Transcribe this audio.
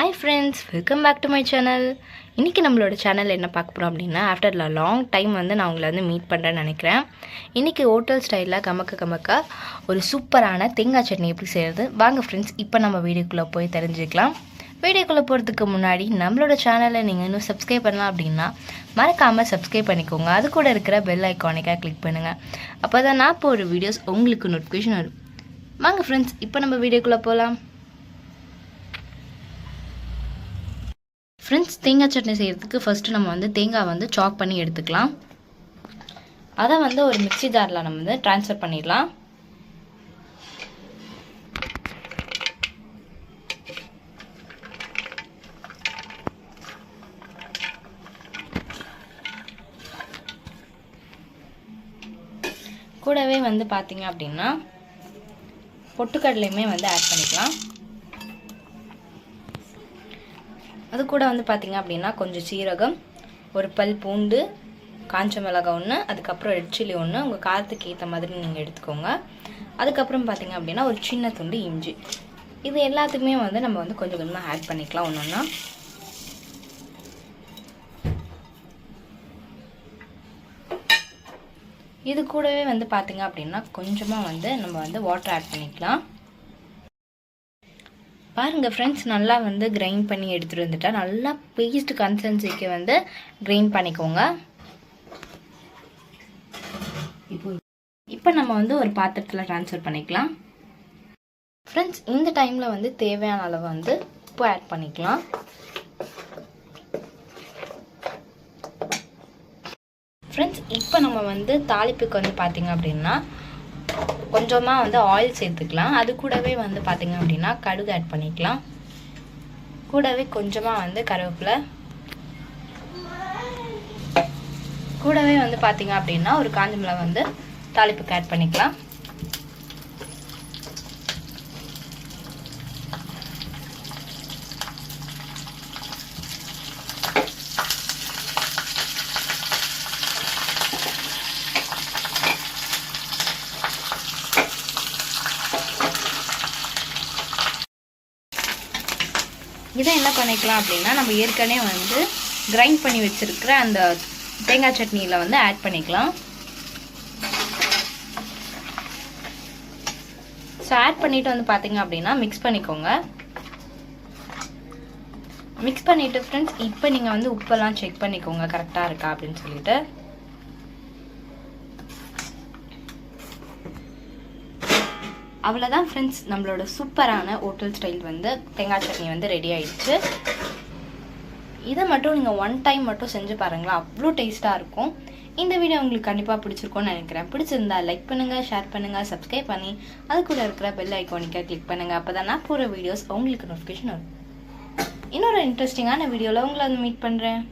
Hi friends, welcome back to my channel. இன்றைக்கி நம்மளோட channel என்ன பார்க்க போகிறோம் அப்படின்னா ஆஃப்டர் லாங் டைம் நான் உங்களை மீட் பண்ணுறேன்னு நினைக்கிறேன். இன்றைக்கி ஹோட்டல் ஸ்டைலில் கமக்க ஒரு சூப்பரான தேங்காய் சட்னி எப்படி செய்கிறது வாங்க ஃப்ரெண்ட்ஸ். இப்போ நம்ம வீடியோக்குள்ளே போய் தெரிஞ்சுக்கலாம். வீடியோக்குள்ளே போகிறதுக்கு முன்னாடி நம்மளோட சேனலை நீங்கள் இன்னும் சப்ஸ்கிரைப் பண்ணலாம் அப்படின்னா மறக்காமல் சப்ஸ்கிரைப் பண்ணிக்கோங்க. அது கூட இருக்கிற பெல் ஐக்கானிக்காக கிளிக் பண்ணுங்கள். அப்போ தான் நான் இப்போ ஒரு வீடியோஸ் உங்களுக்கு நோட்டிஃபிகேஷன் வரும். வாங்க ஃப்ரெண்ட்ஸ், இப்போ நம்ம வீடியோக்குள்ளே போகலாம். ஃப்ரெண்ட்ஸ், தேங்காய் சட்னி செய்கிறதுக்கு ஃபஸ்ட்டு நம்ம தேங்காய் சாப் பண்ணி எடுத்துக்கலாம். அதை ஒரு மிக்ஸி ஜாரில் நம்ம ட்ரான்ஸ்ஃபர் பண்ணிடலாம். கூடவே பார்த்தீங்க அப்படின்னா பொட்டுக்கடலையுமே ஆட் பண்ணிக்கலாம். அது கூட பார்த்தீங்க அப்படின்னா கொஞ்சம் சீரகம், ஒரு பல் பூண்டு, காஞ்ச மிளகாய் ஒன்று, அதுக்கப்புறம் ரெட் சில்லி ஒன்று, உங்கள் காரத்துக்கு ஏற்ற மாதிரி நீங்கள் எடுத்துக்கோங்க. அதுக்கப்புறம் பார்த்தீங்க அப்படின்னா ஒரு சின்ன துண்டு இஞ்சி. இது எல்லாத்துக்குமே நம்ம கொஞ்சம் கொஞ்சமாக ஆட் பண்ணிக்கலாம் ஒன்று ஒன்றா. இது கூடவே பார்த்தீங்க அப்படின்னா கொஞ்சமாக நம்ம வாட்டர் ஆட் பண்ணிக்கலாம். பாருங்கள் ஃப்ரெண்ட்ஸ், நல்லா கிரைண்ட் பண்ணி எடுத்துகிட்டு வந்துட்டா நல்லா பேஸ்ட் கன்சிஸ்டன்சிக்கு கிரைண்ட் பண்ணிக்கோங்க. இப்போ நம்ம ஒரு பாத்திரத்தில் ட்ரான்ஸ்ஃபர் பண்ணிக்கலாம். ஃப்ரெண்ட்ஸ், இந்த டைமில் தேவையான அளவு உப்பு ஆட் பண்ணிக்கலாம். ஃப்ரெண்ட்ஸ், இப்போ நம்ம தாளிப்புக்கு பார்த்தீங்க அப்படின்னா கொஞ்சமாக ஆயில் சேர்த்துக்கலாம். அது கூடவே பார்த்தீங்க அப்படின்னா கடுகு ஆட் பண்ணிக்கலாம். கூடவே கொஞ்சமாக கருவேப்பிலை, கூடவே பார்த்தீங்க அப்படின்னா ஒரு காஞ்ச மிளகாய் தாளிப்புக்கு ஆட் பண்ணிக்கலாம். இதை என்ன பண்ணிக்கலாம் அப்படின்னா நம்ம ஏற்கனவே கிரைண்ட் பண்ணி வச்சிருக்கிற அந்த தேங்காய் சட்னியில் ஆட் பண்ணிக்கலாம். ஸோ ஆட் பண்ணிவிட்டு பார்த்தீங்க அப்படின்னா மிக்ஸ் பண்ணிக்கோங்க. மிக்ஸ் பண்ணிவிட்டு ஃப்ரெண்ட்ஸ், இப்போ நீங்கள் உப்பெல்லாம் செக் பண்ணிக்கோங்க கரெக்டாக இருக்கா அப்படின்னு சொல்லிட்டு. அவ்வளோதான் ஃப்ரெண்ட்ஸ், நம்மளோட சூப்பரான ஹோட்டல் ஸ்டைல் தேங்காய் சட்னி ரெடி ஆயிடுச்சு. இதை மட்டும் நீங்கள் ஒன் டைம் மட்டும் செஞ்சு பாருங்களா, அவ்வளோ டேஸ்ட்டாக இருக்கும். இந்த வீடியோ உங்களுக்கு கண்டிப்பாக பிடிச்சிருக்கும்னு நினைக்கிறேன். பிடிச்சிருந்தா லைக் பண்ணுங்கள், ஷேர் பண்ணுங்கள், சப்ஸ்கிரைப் பண்ணி அது கூட இருக்கிற பெல் ஐக்கானிக்காக கிளிக் பண்ணுங்கள். அப்போ தான் நான் போகிற வீடியோஸ் உங்களுக்கு நோட்டிஃபிகேஷன் வரும். இன்னொரு இன்ட்ரெஸ்டிங்கான வீடியோவில் உங்களை மீட் பண்ணுறேன்.